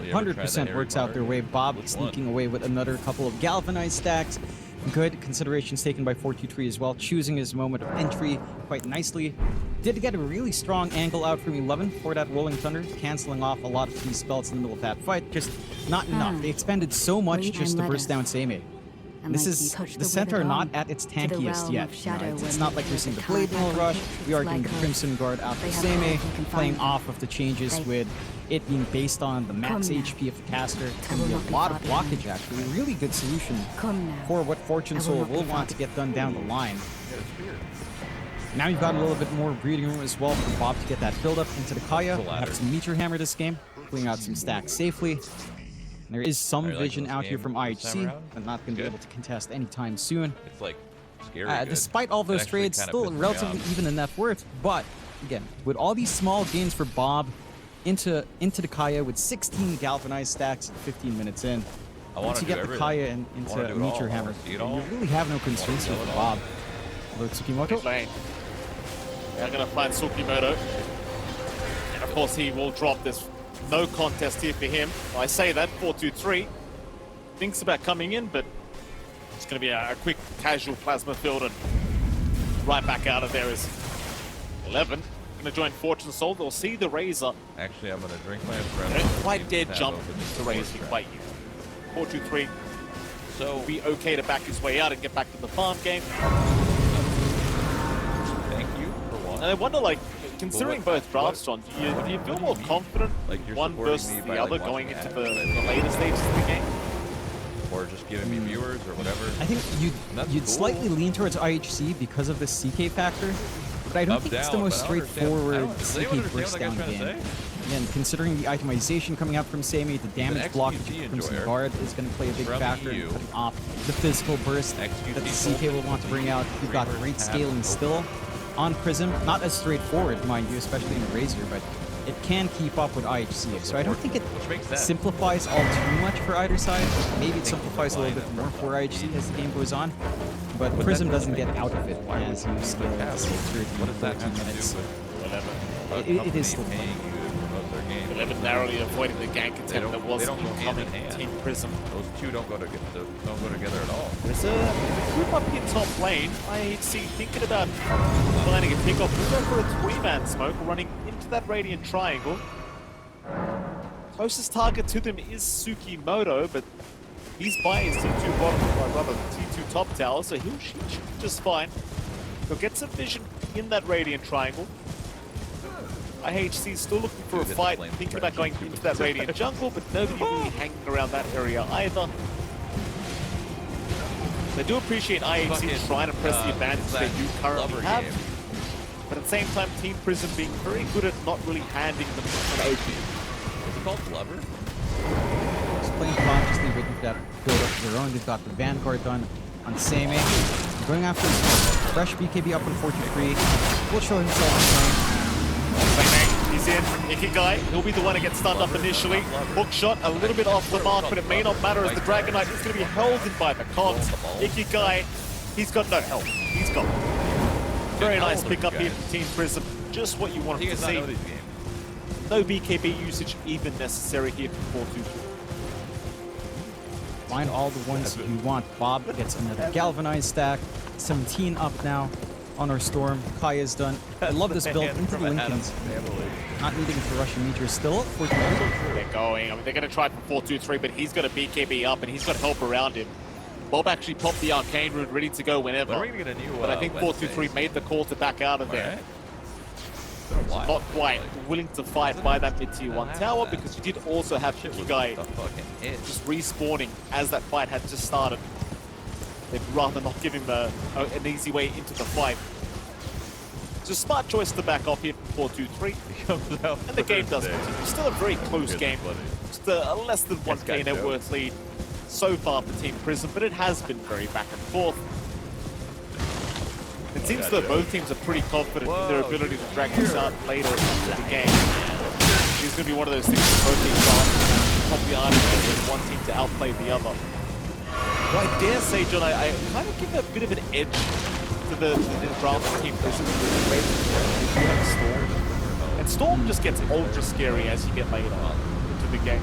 100% works out their way. Bob sneaking away with another couple of galvanized stacks. Good considerations taken by 423 as well, choosing his moment of entry quite nicely. Did get a really strong angle out from 11 for that Rolling Thunder, canceling off a lot of these spells in the middle of that fight. Just not enough. They expended so much just to burst down Seimei. This is the center are not at its tankiest yet. It's not like we're seeing the Blade Mill rush. We are getting the Crimson Guard out for Seimei, playing off of the changes with it being based on the max HP of the caster. And a lot of blockage actually. Really good solution for what Fortune Soul will want to get done down the line. Now you've got a little bit more breathing room as well for Bob to get that build up into the Kaya. Have some Meteor Hammer this game, pulling out some stacks safely. There is some vision out here from IHC, but not going to be able to contest anytime soon. It's like scary. Despite all those trades, still relatively even in net worth. But again, with all these small gains for Bob into the Kaya with 16 galvanized stacks 15 minutes in. Once you get the Kaya into Meteor Hammer, you really have no concerns here for Bob. Alert Tsukimoto. They're going to find Tsukimoto. And of course he will drop this. No contest here for him. I say that, 4-2-3. Thinks about coming in, but it's going to be a quick casual plasma field and right back out of there is 11. Going to join Fortune Soul. They'll see the Razor. Actually, I'm going to drink my espresso. They don't quite dare jump the Razor quite yet. 4-2-3. So be okay to back his way out and get back to the farm game. Thank you for one. And I wonder, like, considering both drafts, John, do you feel more confident one versus the other going into the later stages of the game? Or just giving me viewers or whatever? I think you'd slightly lean towards IHC because of the CK factor, but I don't think it's the most straightforward CK burst down game. Again, considering the itemization coming out from Seimei, the damage blockage from Crimson Guard is going to play a big factor in cutting off the physical burst that the CK will want to bring out. You've got great scaling still on Prism, not as straightforward, mind you, especially in Razor, but it can keep up with IHC. So I don't think it simplifies all too much for either side. Maybe it simplifies a little bit more for IHC as the game goes on, but Prism doesn't get out of it as you scale it, say, 13 minutes. It is still fun. 11 narrowly avoiding the gank attempt that was incoming Team Prism. Those two don't go together at all. There's a group up here top lane. IHC thinking about planning a pickoff. We'll go for a 3-man smoke running into that Radiant Triangle. Closest target to them is Tsukimoto, but he's by his T2 bottom, or rather T2 top tower, so he should be just fine. He'll get some vision in that Radiant Triangle. IHC still looking for a fight, thinking about going into that Radiant jungle, but nobody really hanging around that area either. They do appreciate IHC trying to press the advantage they do currently have, but at the same time, Team Prism being very good at not really handing them an opening. Is it called Blubber? Just playing consciously, waiting for that build up of their own. They've got the Vanguard done on Seimei. Going after his fresh BKB up on 43. Will show himself on time. He's in. Ikigai, he'll be the one to get stunned up initially. Hook shot a little bit off the mark, but it may not matter as the Dragon Knight is going to be held in by the cogs. Ikigai, he's got no health. He's gone. Very nice pick up here from Team Prism. Just what you want to see. No BKB usage even necessary here from 4-2. Find all the ones you want. Bob gets another galvanized stack. 17 up now on our Storm. Kaya's done. I love this build into the Lincolns. Not needing to rush a meteor still. They're going. I mean, they're going to try for 4-2-3, but he's got a BKB up and he's got help around him. Bob actually popped the Arcane Rune ready to go whenever. But I think 4-2-3 made the call to back out of there. Not quite willing to fight by that mid-tier 1 tower, because you did also have Ikigai just respawning as that fight had just started. They'd rather not give him an easy way into the fight. It's a smart choice to back off here from 4-2-3. And the game does continue. Still a very close game. Just a less than 1k net worth lead so far for Team Prism, but it has been very back and forth. It seems that both teams are pretty confident in their ability to drag this out later in the game. It's going to be one of those things where both teams are top the island and one team to outplay the other. Well, I dare say, John, I kind of give a bit of an edge to the draft Team Prism with the way that they have Storm. And Storm just gets ultra scary as you get later into the game.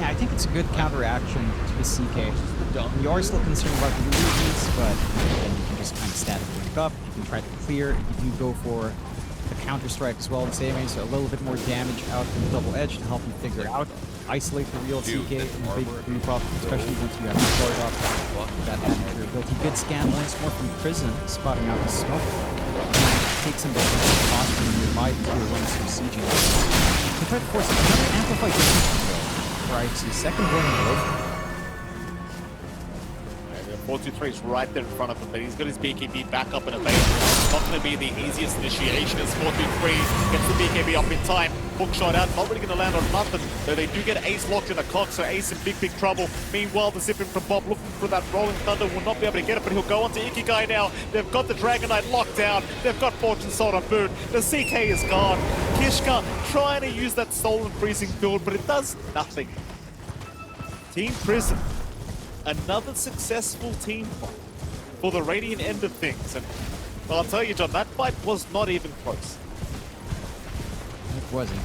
Yeah, I think it's a good counteraction to the CK. You are still concerned about the illusions, but then you can just kind of statically pick up. You can try to clear. You do go for the counter strike as well in the same way, so a little bit more damage out from the double edge to help you figure out, isolate the real CK in the big group up, especially once you have the guard up. That added durability. Good scan once more from Prison, spotting out the smoke. Take some defensive posture nearby the tier 1 from sieging. To try to force another amplified damage. Right, so second one in a row. 4-2-3 is right there in front of him, but he's got his BKB back up in a base. It's not going to be the easiest initiation as 4-2-3 gets the BKB up in time. Hook shot out, not really going to land on nothing, though they do get Ace locked in a cock, so Ace in big trouble. Meanwhile, the zipping from Bob looking for that Rolling Thunder will not be able to get it, but he'll go on to Ikigai now. They've got the Dragon Knight locked down. They've got Fortune Sword on boot. The CK is gone. Kishka trying to use that Stolen Freezing build, but it does nothing. Team Prison. Another successful team fight for the Radiant end of things. And well, I'll tell you, John, that fight was not even close. It wasn't.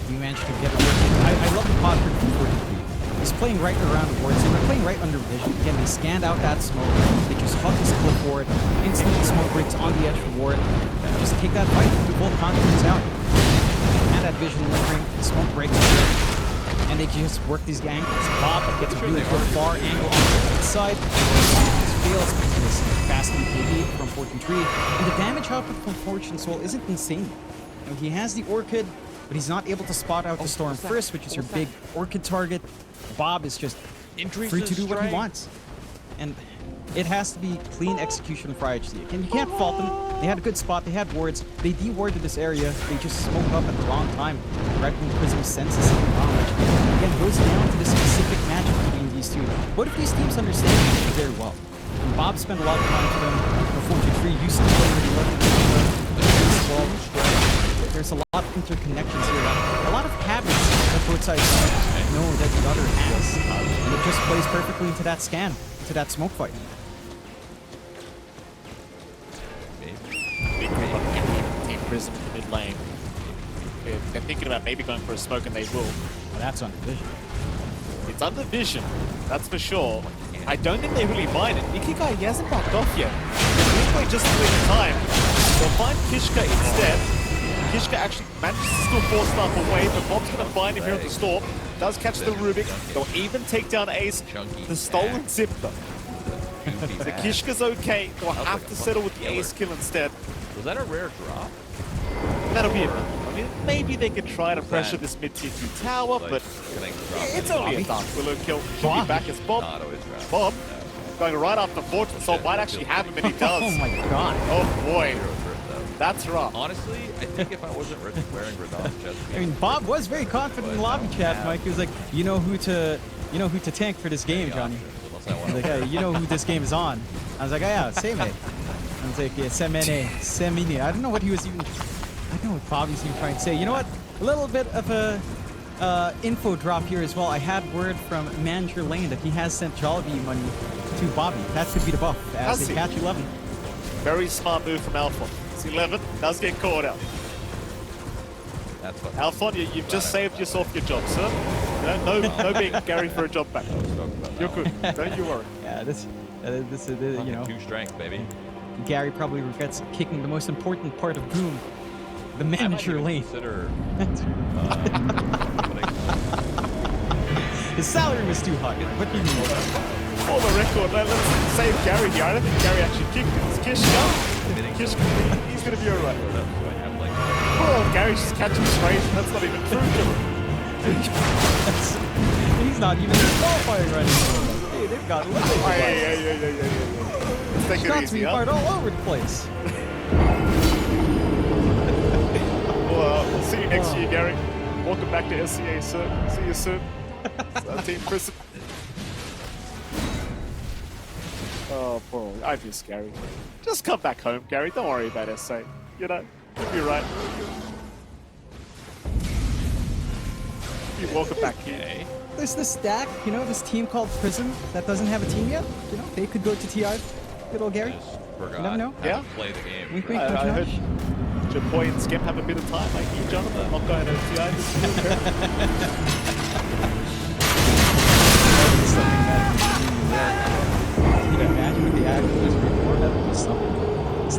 You managed to get it. I love the posture from 43. He's playing right around the board, so they're playing right under vision. Again, they scanned out that smoke. They just hug his clip forward. Instantly smoke breaks on the edge for ward. Just take that fight. Do both confidence out. And that vision lingering. Smoke breaks. And they just work these angles. Bob gets a really good far angle on the right side. Just fails into this fast BKB from Fortune Tree. And the damage output from Fortune Soul isn't insane. You know, he has the Orchid, but he's not able to spot out the Storm first, which is your big Orchid target. Bob is just free to do what he wants. And it has to be clean execution for IHC. Again, you can't fault them. They had a good spot. They had wards. They de-warded this area. They just smoked up at the wrong time. Right when Prism senses something wrong, which again goes down to the specific matchup between these two. Both of these teams understand each other very well. And Bob spent a lot of time with them before G3 used to play really well. There's a lot of interconnections here. A lot of habits that both sides know that the other has. And it just plays perfectly into that scan, into that smoke fight. Team Prism in the mid lane. They're thinking about maybe going for a smoke, and they will. Well, that's under vision. It's under vision, that's for sure. I don't think they really mind it. Ikigai, he hasn't backed off yet. They're just in time. They'll find Kishka instead. Kishka actually manages to still force stuff away, but Bob's going to find him here at the Storm. Does catch the Rubik. They'll even take down Ace. The stolen zip, though. So Kishka's okay. They'll have to settle with the Ace kill instead. Was that a rare drop? That'll be it. I mean, maybe they could try to pressure this mid-tier 2 tower, but it's only a Dark Willow kill. Should be back as Bob. Bob going right after Fortune Soul might actually have him, and he does. Oh my god. Oh boy. That's rough. Honestly, I think if I wasn't wearing Radon's chest, I mean, Bob was very confident in the lobby chat, Mike. He was like, you know who to tank for this game, Johnny. He's like, hey, you know who this game is on. I was like, oh yeah, same I was like, yeah, Semine. I don't know what he was even. I don't know what Bobby's even trying to say. You know what? A little bit of a info drop here as well. I had word from Manager Lane that he has sent Jollibee money to Bobby. That could be the buff as they catch 11. Very smart move from Alphon. 11 does get caught out. That's what Alphon, you've just saved yourself your job, sir. No being Gary for a job back. You're good. Don't you worry. Yeah, this is, you know. 2 strength, baby. Gary probably regrets kicking the most important part of Boom, the manager lane. Consider, His salary was too high. What do you mean? For the record, let's save Gary here. I don't think Gary actually kicked it. It's Kishka. Kishka, he's going to be alright. Oh, Gary's just catching strays, and that's not even true to him. He's not even qualifying right now. Hey, they've got little Let's take it easy, all over the place. Well, we'll see you next year, Gary. Welcome back to SCA, sir. See you soon. Team Prison. Oh, boy. I miss Gary. Just come back home, Gary. Don't worry about SA. You know, you'll be right. You're welcome back here. There's this stack, you know, this team called Prism that doesn't have a team yet. You know, they could go to TI. Good old Gary. Forgot. You never know. Yeah. Play the game. Wink, wink, I heard Japoy and Skip have a bit of time, like you, Jonathan. I'm not going to TI this year.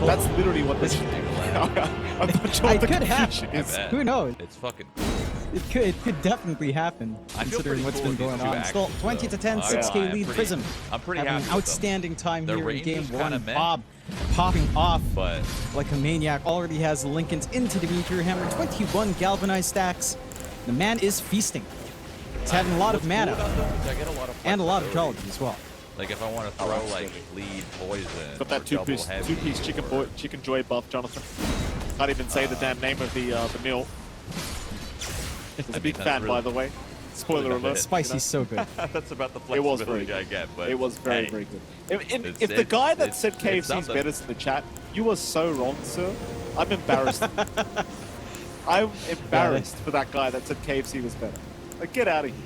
possible. That's literally what this. I'm not sure what It the could happen. confusion I is. bet. Who knows? It's fucking cool. It could definitely happen, I feel considering pretty what's cool been with these going two on. Still actions, 20 to 10, though. 6K I'm lead pretty- Prism. I'm pretty having happy an with them. outstanding time Their here in range game is kinda one. meh. Bob popping off But like a maniac. Already has Lincoln's into the Meteor Hammer. 21 galvanized stacks. The man is feasting. He's having a lot of what's cool mana about them is I get a lot of and a lot of flexibility. geology as well. Like if I want to throw like lead poison. Got that or double two-piece heavy chicken joy buff, Jonathan. Can't even say the damn name of the mill. He's a big that's fan, by really- the way. Spoiler really alert. Spicy's so good. That's about the It was flexibility very I get, but It was very, hey, very good. It's- If the guy that it's- said it's KFC is something. better in the chat, you are so wrong, sir. I'm embarrassed. I'm embarrassed for that guy that said KFC was better. Like, get out of here.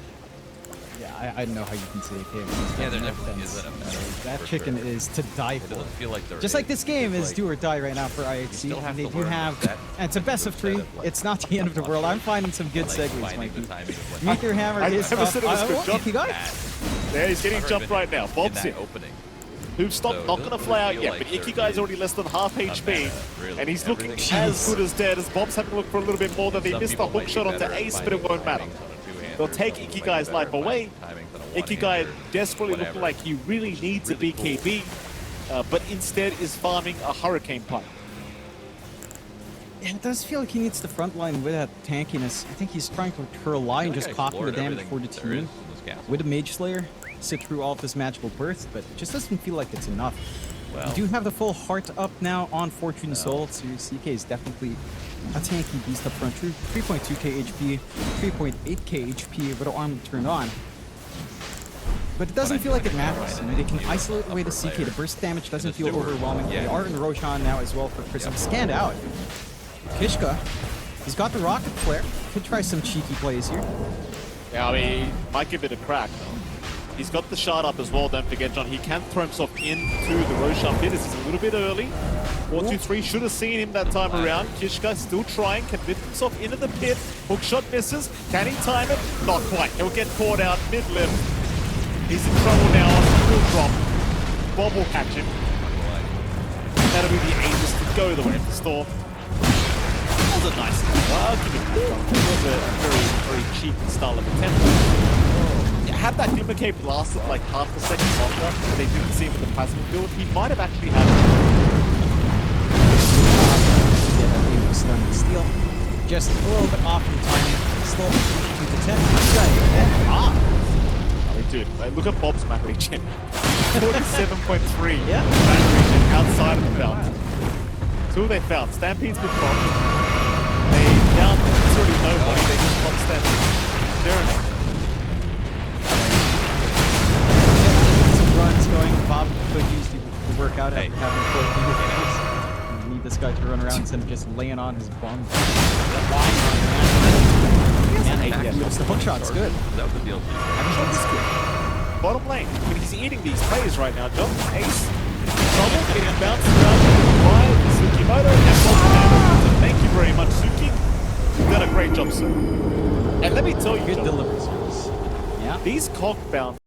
Yeah, I don't know how you can say KFC. Yeah, there No definitely offense. isn't a better. That for chicken sure. is to die It for. doesn't feel like there Just like is. this game It's is like- do or die right now for IHC. still have They to do learn have, that and it's a best of instead 3. of, like, It's not the end of the world. I'm finding some good like segues, finding Mikey. the timing of when Meteor Hammer I is never up. said it was good, John. Icky guy. Yeah, he's getting Never jumped even right now. in Bob's that in. opening. Who's So not it going to doesn't fly out feel yet, like but there Icky guy's is already less than half HP, meta, really. and he's looking Everything as is- good as dead as Bob's having to look for a little bit more than he Some missed the people hook might be shot onto better at Ace, but it finding won't matter. timings on a two-hander, They'll take some Icky might be guy's better life at away. finding timings on a Icky guy one-hander, desperately whatever. looking like he really needs Really a BKB, but instead is farming a Hurricane Pipe. It does feel like he needs the front line with that tankiness. I think he's trying to rely and I feel just like I copy the explored damage everything for the there is team in this castle. with a Mage Slayer, sit through all of this magical burst, but it just doesn't feel like it's enough. Well, We do have the full heart up now on Fortune Soul, so your CK is definitely a tanky beast up front. 3.2k HP, 3.8k HP with the armor turned on. But it doesn't feel like it matters. I mean, they can isolate away the CK. The burst damage doesn't feel overwhelming. They are in Roshan now as well for Prism. Scanned out. Kishka, he's got the rocket flare. Could try some cheeky plays here. Yeah, I mean, he might give it a crack. He's got the shard up as well, don't forget, John. He can throw himself into the Roshan pit. This is a little bit early. 4-2-3 should have seen him that time around. Kishka still trying, can lift himself into the pit. Hook shot misses. Can he time it? Not quite. He'll get caught out mid-lift. He's in trouble now. He'll drop. Bob will catch him. That'll be the aegis to go the way of the storm. That was a nice I'll give it that. It was a very, very cheap style of attempt. Had that Dimmer Cape lasted like half a second longer, but they didn't see him with the plasma build, he might have actually had Yeah, that game was stunned. Steel, just a little bit off in timing. Still 2 to 10. Dude, like, look at Bob's map region. 47.3 Yeah. map region outside of the belt. So who they found? Stampede's been bombed. They found literally nobody. They just bombed Stampede. Fair enough. Some runs going. Bob could use the workout after Hey. having full fingertips. You need this guy to run around instead of just laying on his bum. And Yeah. the hook shot's good. That was the deal. Shot's good. Bottom lane, I mean, he's eating these plays right now, John. Ace, trouble, getting bounced around by Tsukimoto and Bob. So thank you very much, Suki. You've done a great job, sir. And let me tell you, Good John, delivery service. Yeah. these cog bounce